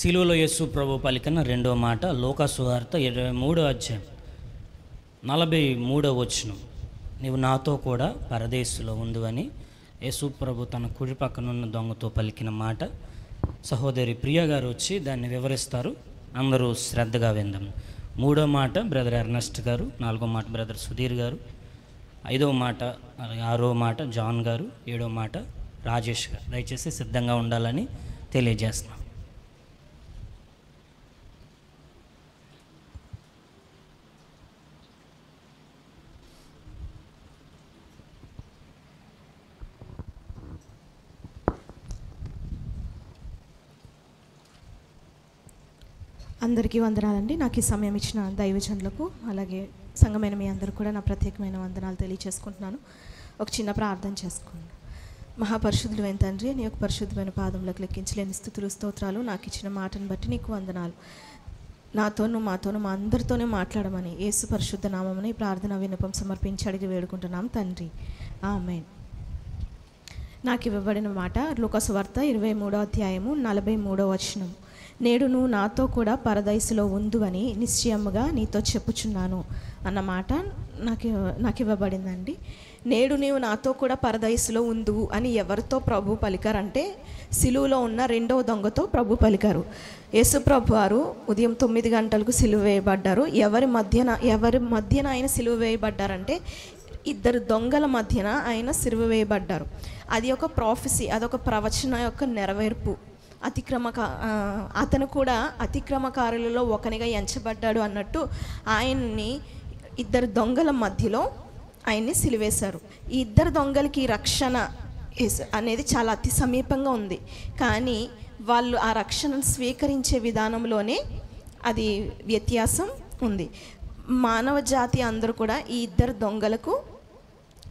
సిలువలో యేసు ప్రభు పలికిన రెండో మాట లూకా సువార్త 23వ అధ్యాయం 43వ వచనం. నీవు నాతో కూడా పరదేశంలో ఉందువని యేసు ప్రభు తన కుడి పక్కనున్న దొంగతో పలికిన మాట. సహోదరి ప్రియ గారు వచ్చి దాన్ని వివరిస్తారు. అందరూ శ్రద్ధగా విందాం. 3వ మాట బ్రదర్ ఎర్నెస్ట్ గారు, 4వ మాట బ్రదర్ సుధీర్ గారు, 5వ మాట 6వ మాట జాన్ గారు, 7వ మాట రాజేష్ గారు. దయచేసి సిద్ధంగా ఉండాలని తెలియజేస్తున్నాం. అందరికీ వందనాలండి. నాకు ఈ సమయం ఇచ్చిన దైవజనులకు అలాగే సంఘమైన మీ అందరూ కూడా నా ప్రత్యేకమైన వందనాలు తెలియచేసుకుంటున్నాను. ఒక చిన్న ప్రార్థన చేసుకున్నాను. మహాపరిశుద్ధుడైన తండ్రి, నీ యొక్క పరిశుద్ధమైన పాదములకు లెక్కించలేని స్థుతులు స్తోత్రాలు. నాకు ఇచ్చిన మాటను బట్టి నీకు వందనాలు. నాతోనూ మాతోనూ మా అందరితోనే మాట్లాడమని యేసు పరిశుద్ధ నామమున ఈ ప్రార్థన విన్నపం సమర్పించి అడిగి వేడుకుంటున్నాం తండ్రి, ఆమేన్. నాకు ఇవ్వబడిన మాట లూకా సువార్త 23వ అధ్యాయము 43వ వచనం. నేడు నువ్వు నాతో కూడా పరదైసులో ఉందువని నిశ్చయముగా నీతో చెప్పుచున్నాను అన్న మాట నాకు ఇవ్వబడిందండి. నేడు నీవు నాతో కూడా పరదైసులో ఉందువు అని ఎవరితో ప్రభు పలికారంటే సిలువలో ఉన్న రెండవ దొంగతో ప్రభు పలికారు. యేసు ప్రభు వారు ఉదయం 9 గంటలకు సిలువ వేయబడ్డారు. ఎవరి మధ్యన ఆయన సిలువ వేయబడ్డారంటే ఇద్దరు దొంగల మధ్యన ఆయన సిలువ వేయబడ్డారు. అది ఒక ప్రాఫెసీ, అదొక ప్రవచన యొక్క నెరవేర్పు. అతను కూడా అతిక్రమకారులలో ఒకనిగా ఎంచబడ్డాడు అన్నట్టు ఆయన్ని ఇద్దరు దొంగల మధ్యలో ఆయన్ని సిలువేశారు. ఈ ఇద్దరు దొంగలకి రక్షణ అనేది చాలా అతి సమీపంగా ఉంది. కానీ వాళ్ళు ఆ రక్షణను స్వీకరించే విధానంలోనే అది వ్యత్యాసం ఉంది. మానవ జాతి అందరూ కూడా ఈ ఇద్దరు దొంగలకు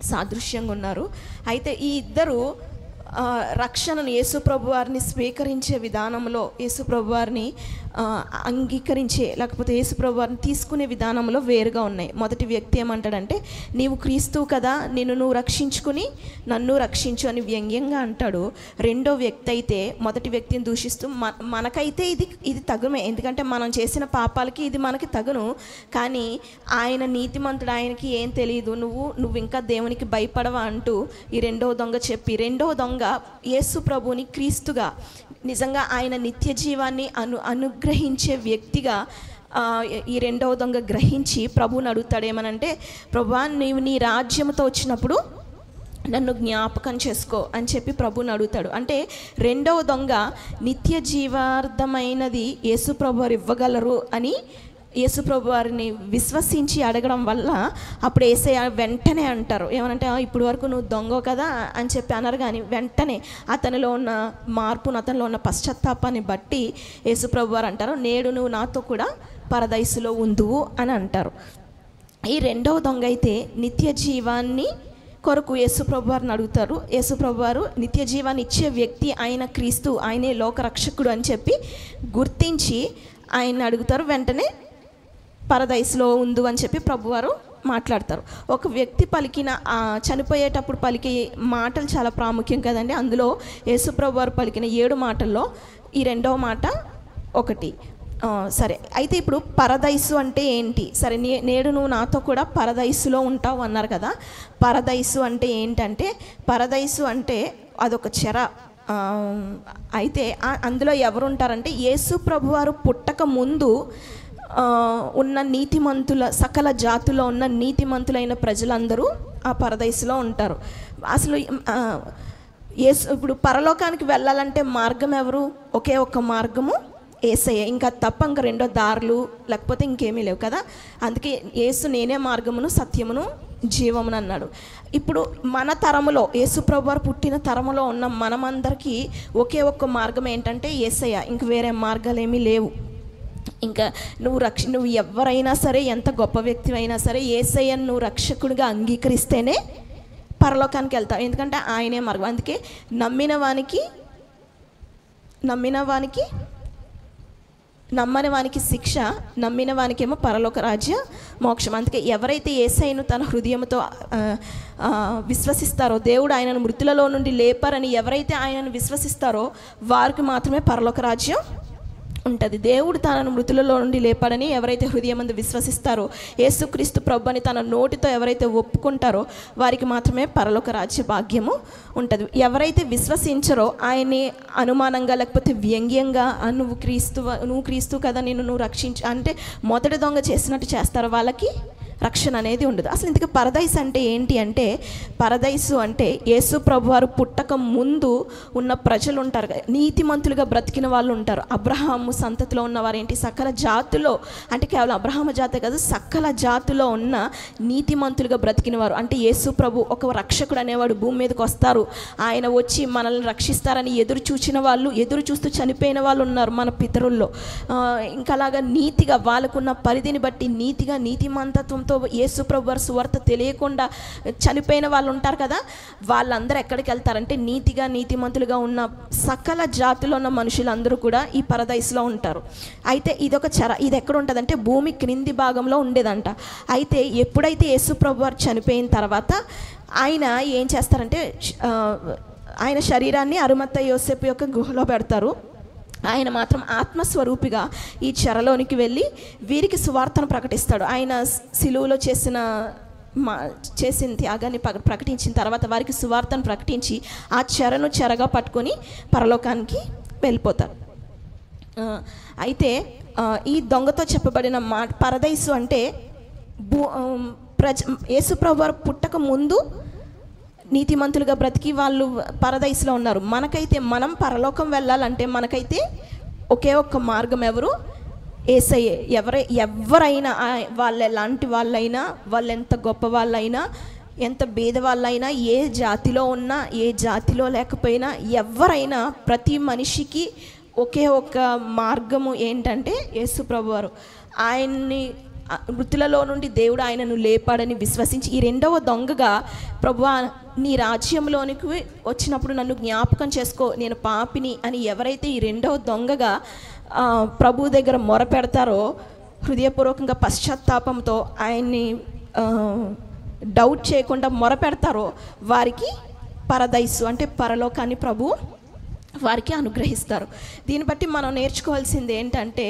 సాదృశ్యంగా ఉన్నారు. అయితే ఈ ఇద్దరు రక్షణను యేసుప్రభు వారిని స్వీకరించే విధానంలో, యేసుప్రభు వారిని అంగీకరించే లేకపోతే యేసుప్రభు వారిని తీసుకునే విధానంలో వేరుగా ఉన్నాయి. మొదటి వ్యక్తి ఏమంటాడంటే, నీవు క్రీస్తువు కదా, నువ్వు రక్షించుకుని నన్ను రక్షించు అని వ్యంగ్యంగా అంటాడు. రెండో వ్యక్తి అయితే మొదటి వ్యక్తిని దూషిస్తూ మనకైతే ఇది తగుమే, ఎందుకంటే మనం చేసిన పాపాలకి ఇది మనకి తగును, కానీ ఆయన నీతిమంతుడు, ఆయనకి ఏం తెలియదు, నువ్వు ఇంకా దేవునికి భయపడవా అంటూ ఈ రెండో దొంగ చెప్పి, రెండో దొంగ యేసు ప్రభుని క్రీస్తుగా నిజంగా ఆయన నిత్య జీవాన్ని అనుగ్రహించే వ్యక్తిగా ఈ రెండవ దొంగ గ్రహించి ప్రభువుని అడుగుతాడేమనంటే, ప్రభువా నీవు నీ రాజ్యంతో వచ్చినప్పుడు నన్ను జ్ఞాపకం చేసుకో అని చెప్పి ప్రభువుని అడుగుతాడు. అంటే రెండవ దొంగ నిత్య జీవార్థమైనది యేసు ప్రభు వారు ఇవ్వగలరు అని యేసుప్రభు వారిని విశ్వసించి అడగడం వల్ల అప్పుడు యేసయ్య వెంటనే అంటారు, ఏమనంటే ఇప్పుడు వరకు నువ్వు దొంగ కదా అని చెప్పి అన్నారు, కానీ వెంటనే అతనిలో ఉన్న మార్పును, అతనిలో ఉన్న పశ్చాత్తాపాన్ని బట్టి యేసుప్రభు వారు అంటారు, నేడు నువ్వు నాతో కూడా పరదైసులో ఉందువు అని అంటారు. ఈ రెండవ దొంగ అయితే నిత్య జీవాన్ని కొరకు యేసుప్రభు వారిని అడుగుతారు. యేసుప్రభు వారు నిత్య జీవాన్ని ఇచ్చే వ్యక్తి ఆయన క్రీస్తు, ఆయనే లోకరక్షకుడు అని చెప్పి గుర్తించి ఆయన్ని అడుగుతారు. వెంటనే పరదైసులో ఉందు అని చెప్పి ప్రభువారు మాట్లాడతారు. ఒక వ్యక్తి పలికిన చనిపోయేటప్పుడు పలికే మాటలు చాలా ప్రాముఖ్యం కదండి. అందులో యేసుప్రభు వారు పలికిన 7 మాటల్లో ఈ రెండవ మాట ఒకటి. సరే, అయితే ఇప్పుడు పరదైసు అంటే ఏంటి? సరే, నేడు నువ్వు నాతో కూడా పరదైసులో ఉంటావు అన్నారు కదా. పరదైసు అంటే ఏంటంటే, పరదైసు అంటే అదొక చెర. అయితే అందులో ఎవరు ఉంటారంటే యేసు ప్రభు వారు పుట్టక ముందు ఉన్న నీతిమంతుల, సకల జాతుల్లో ఉన్న నీతిమంతులైన ప్రజలందరూ ఆ పరదైసులో ఉంటారు. అసలు ఇప్పుడు పరలోకానికి వెళ్ళాలంటే మార్గం ఎవరు? ఒకే ఒక్క మార్గము యేసయ్య, ఇంకా తప్ప ఇంకా రెండో దారులు లేకపోతే ఇంకేమీ లేవు కదా. అందుకే యేసు నేనే మార్గమును సత్యమును జీవమును అన్నాడు. ఇప్పుడు మన తరములో, యేసుప్రభు వారు పుట్టిన తరములో ఉన్న మనమందరికీ ఒకే ఒక్క మార్గం ఏంటంటే యేసయ్య, ఇంక వేరే మార్గాలు ఏమీ లేవు. ఇంకా నువ్వు ఎవరైనా సరే, ఎంత గొప్ప వ్యక్తి అయినా సరే, యేసయ్యను నువ్వు రక్షకుడిగా అంగీకరిస్తేనే పరలోకానికి వెళ్తావు, ఎందుకంటే ఆయనే మార్గం. అందుకే నమ్మని వానికి శిక్ష, నమ్మిన వానికేమో పరలోక రాజ్య మోక్షం. అందుకే ఎవరైతే యేసయ్యను తన హృదయంతో విశ్వసిస్తారో, దేవుడు ఆయనను మృతులలో నుండి లేపారని ఎవరైతే ఆయనను విశ్వసిస్తారో వారికి మాత్రమే పరలోక రాజ్యం ఉంటుంది. దేవుడు తనను మృతులలో నుండి లేపాడని ఎవరైతే హృదయమందు విశ్వసిస్తారో, యేసుక్రీస్తు ప్రభుని తన నోటితో ఎవరైతే ఒప్పుకుంటారో వారికి మాత్రమే పరలోక రాజ్య భాగ్యము ఉంటుంది. ఎవరైతే విశ్వసించరో, ఆయన్ని అనుమానంగా లేకపోతే వ్యంగ్యంగా నువ్వు క్రీస్తు కదా, నువ్వు రక్షించు అంటే మొదటి దొంగ చేసినట్టు చేస్తారో వాళ్ళకి రక్షణ అనేది ఉండదు. అసలు ఇంతకీ పరదైసు అంటే ఏంటి అంటే, పరదైసు అంటే యేసు ప్రభువారు పుట్టక ముందు ఉన్న ప్రజలు ఉంటారు, నీతిమంతులుగా బ్రతికిన వాళ్ళు ఉంటారు. అబ్రహాము సంతతిలో ఉన్నవారు ఏంటి, సకల జాతులో అంటే కేవలం అబ్రహాము జాతే కాదు, సకల జాతులో ఉన్న నీతిమంతులుగా బ్రతికిన వారు. అంటే యేసు ప్రభు ఒక రక్షకుడు అనేవాడు భూమి మీదకి వస్తారు, ఆయన వచ్చి మనల్ని రక్షిస్తారని ఎదురు చూసిన వాళ్ళు, ఎదురు చూస్తూ చనిపోయిన వాళ్ళు ఉన్నారు మన పితరుల్లో. ఇంకా అలాగా నీతిగా వాళ్ళకున్న పరిధిని బట్టి నీతిగా నీతిమంతత్వంతో యేసు ప్రభు వారి సువార్త తెలియకుండా చనిపోయిన వాళ్ళు ఉంటారు కదా, వాళ్ళందరూ ఎక్కడికి వెళ్తారంటే నీతిగా నీతిమంతులుగా ఉన్న సకల జాతిలో ఉన్న మనుషులందరూ కూడా ఈ పరదైస్లో ఉంటారు. అయితే ఇది ఎక్కడ ఉంటుందంటే భూమి క్రింది భాగంలో ఉండేదంట. అయితే ఎప్పుడైతే యేసు ప్రభు వారు చనిపోయిన తర్వాత ఆయన ఏం చేస్తారంటే ఆయన శరీరాన్ని అరిమత్తయి యోసేపు యొక్క గుహలో పెడతారు. ఆయన మాత్రం ఆత్మస్వరూపిగా ఈ చెరలోనికి వెళ్ళి వీరికి సువార్తను ప్రకటిస్తాడు. ఆయన సిలువలో చేసిన త్యాగాన్ని ప్రకటించిన తర్వాత వారికి సువార్తను ప్రకటించి ఆ చెరగా పట్టుకొని పరలోకానికి వెళ్ళిపోతారు. అయితే ఈ దొంగతో చెప్పబడిన పరదైసు అంటే యేసుప్రభు వారు పుట్టక ముందు నీతిమంతులుగా బ్రతికి వాళ్ళు పరదైస్లో ఉన్నారు. మనం పరలోకం వెళ్ళాలంటే మనకైతే ఒకే ఒక్క మార్గం, ఎవరు? యేసయ్యే. ఎవరైనా వాళ్ళు ఎలాంటి వాళ్ళైనా, వాళ్ళు ఎంత గొప్ప వాళ్ళైనా, ఎంత భేద వాళ్ళైనా, ఏ జాతిలో ఉన్నా ఏ జాతిలో లేకపోయినా, ఎవరైనా ప్రతి మనిషికి ఒకే ఒక్క మార్గము ఏంటంటే యేసు ప్రభువారు. ఆయన్ని మృతులలో నుండి దేవుడు ఆయనను లేపాడని విశ్వసించి ఈ రెండవ దొంగగా, ప్రభువా నీ రాజ్యంలోనికి వచ్చినప్పుడు నన్ను జ్ఞాపకం చేసుకో, నేను పాపిని అని ఎవరైతే ఈ రెండవ దొంగగా ప్రభు దగ్గర మొరపెడతారో, హృదయపూర్వకంగా పశ్చాత్తాపంతో ఆయన్ని డౌట్ చేయకుండా మొరపెడతారో వారికి పరదైసు అంటే పరలోకాన్ని ప్రభు వారికి అనుగ్రహిస్తారు. దీన్ని బట్టి మనం నేర్చుకోవాల్సింది ఏంటంటే,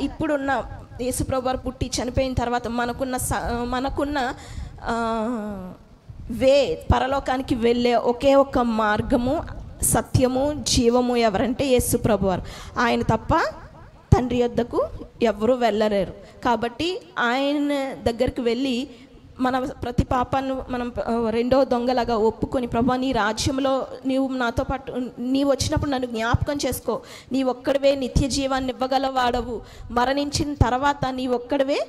ఇప్పుడున్న యేసుప్రభు వారు పుట్టి చనిపోయిన తర్వాత మనకున్న పరలోకానికి వెళ్ళే ఒకే ఒక్క మార్గము, సత్యము, జీవము ఎవరంటే యేసుప్రభు వారు. ఆయన తప్ప తండ్రి యొద్దకు ఎవరు వెళ్ళలేరు. కాబట్టి ఆయన దగ్గరికి వెళ్ళి మన ప్రతి పాపాన్ని మనం రెండో దొంగలాగా ఒప్పుకొని, ప్రభా నీ రాజ్యంలో నీవు నాతో పాటు నీవు వచ్చినప్పుడు నన్ను జ్ఞాపకం చేసుకో, నీ ఒక్కడివే నిత్య జీవాన్ని ఇవ్వగలవాడవు, మరణించిన తర్వాత నీ ఒక్కడివే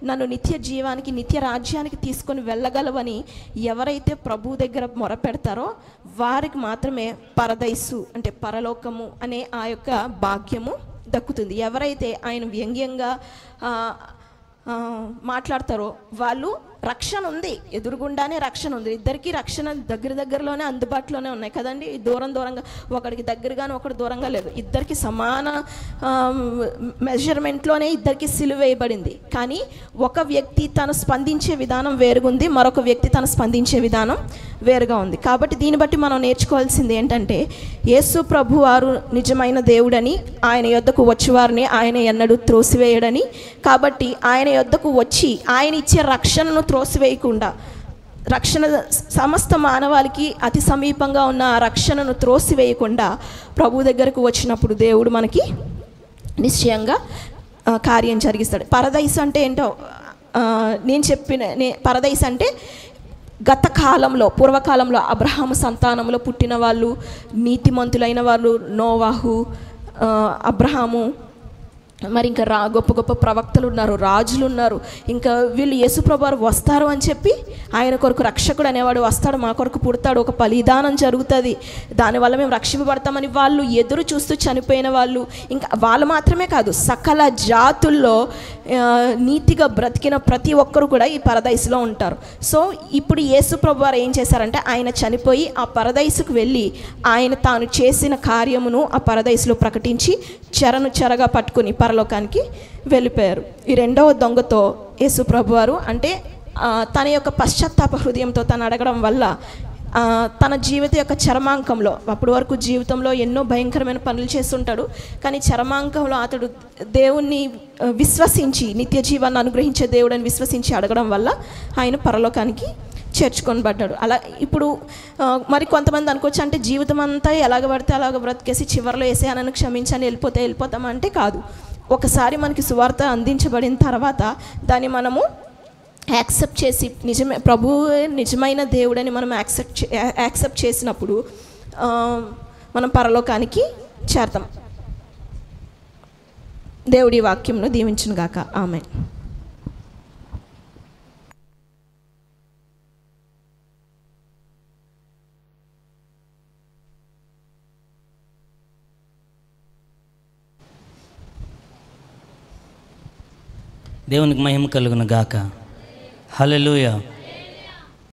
నన్ను నిత్య జీవానికి నిత్య రాజ్యానికి తీసుకొని వెళ్ళగలవని ఎవరైతే ప్రభు దగ్గర మొరపెడతారో వారికి మాత్రమే పరదైసు అంటే పరలోకము అనే ఆ యొక్క భాగ్యము దక్కుతుంది. ఎవరైతే ఆయన వ్యంగ్యంగా మాట్లాడతారో వాళ్ళు రక్షణ ఉంది, ఎదురుగుండానే రక్షణ ఉంది. ఇద్దరికి రక్షణ దగ్గరలోనే అందుబాటులోనే ఉన్నాయి కదండి. దూరంగా ఒకడికి దగ్గరగానే ఒకటి దూరంగా లేదు. ఇద్దరికి సమాన మెజర్మెంట్లోనే ఇద్దరికి సిలువ వేయబడింది. కానీ ఒక వ్యక్తి తను స్పందించే విధానం వేరుగుంది, మరొక వ్యక్తి తను స్పందించే విధానం వేరుగా ఉంది. కాబట్టి దీన్ని బట్టి మనం నేర్చుకోవాల్సింది ఏంటంటే, యేసు ప్రభు వారు నిజమైన దేవుడని, ఆయన యొద్దకు వచ్చేవారిని ఆయన ఎన్నడూ త్రోసివేయడని. కాబట్టి ఆయన యొద్దకు వచ్చి ఆయన ఇచ్చే రక్షణను త్రోసివేయకుండా, రక్షణ సమస్త మానవాళికి అతి సమీపంగా ఉన్న ఆ రక్షణను త్రోసివేయకుండా ప్రభు దగ్గరకు వచ్చినప్పుడు దేవుడు మనకి నిశ్చయంగా కార్యం జరిగిస్తాడు. పరదైసు అంటే ఏంటో పరదైసు అంటే గత కాలంలో, పూర్వకాలంలో అబ్రహాము సంతానంలో పుట్టిన వాళ్ళు, నీతిమంతులైన వాళ్ళు, నోవాహు, అబ్రహాము, మరి ఇంకా గొప్ప గొప్ప ప్రవక్తలు ఉన్నారు, రాజులు ఉన్నారు. ఇంకా వీళ్ళు యేసుప్రభు వారు వస్తారు అని చెప్పి, ఆయన కొరకు రక్షకుడు అనేవాడు వస్తాడు, మా కొరకు పుడతాడు, ఒక బలిదానం జరుగుతుంది, దానివల్ల మేము రక్షింపబడతామని వాళ్ళు ఎదురు చూస్తూ చనిపోయిన వాళ్ళు. ఇంకా వాళ్ళు మాత్రమే కాదు, సకల జాతుల్లో నీతిగా బ్రతికిన ప్రతి ఒక్కరు కూడా ఈ పరదైసులో ఉంటారు. సో ఇప్పుడు యేసుప్రభు వారు ఏం చేశారంటే, ఆయన చనిపోయి ఆ పరదైసుకు వెళ్ళి ఆయన తాను చేసిన కార్యమును ఆ పరదైసులో ప్రకటించి చెరగా పట్టుకుని పరలోకానికి వెళ్ళిపోయారు. ఈ రెండవ దొంగతో యేసు ప్రభువారు అంటే తన యొక్క పశ్చాత్తాప హృదయంతో తను అడగడం వల్ల తన జీవిత యొక్క చరమాంకంలో, అప్పటి వరకు జీవితంలో ఎన్నో భయంకరమైన పనులు చేస్తుంటాడు, కానీ చరమాంకంలో అతడు దేవుణ్ణి విశ్వసించి, నిత్య జీవాన్ని అనుగ్రహించే దేవుడని విశ్వసించి అడగడం వల్ల ఆయన పరలోకానికి చేర్చుకొనబడ్డాడు. అలా ఇప్పుడు మరి కొంతమంది అనుకోవచ్చు, అంటే జీవితం అంతా ఎలాగ పడితే అలాగ బ్రతికేసి చివరిలో ఏసేయనని క్షమించని వెళ్ళిపోతామంటే కాదు. ఒకసారి మనకి సువార్త అందించబడిన తర్వాత దాన్ని మనము యాక్సెప్ట్ చేసి, నిజమే ప్రభువే నిజమైన దేవుడని మనం యాక్సెప్ట్ చేసినప్పుడు మనం పరలోకానికి చేరతాం. దేవుడి వాక్యంను దీవించును గాక. ఆమేన్. దేవునికి మహిమ కలుగును గాక. హల్లెలూయా.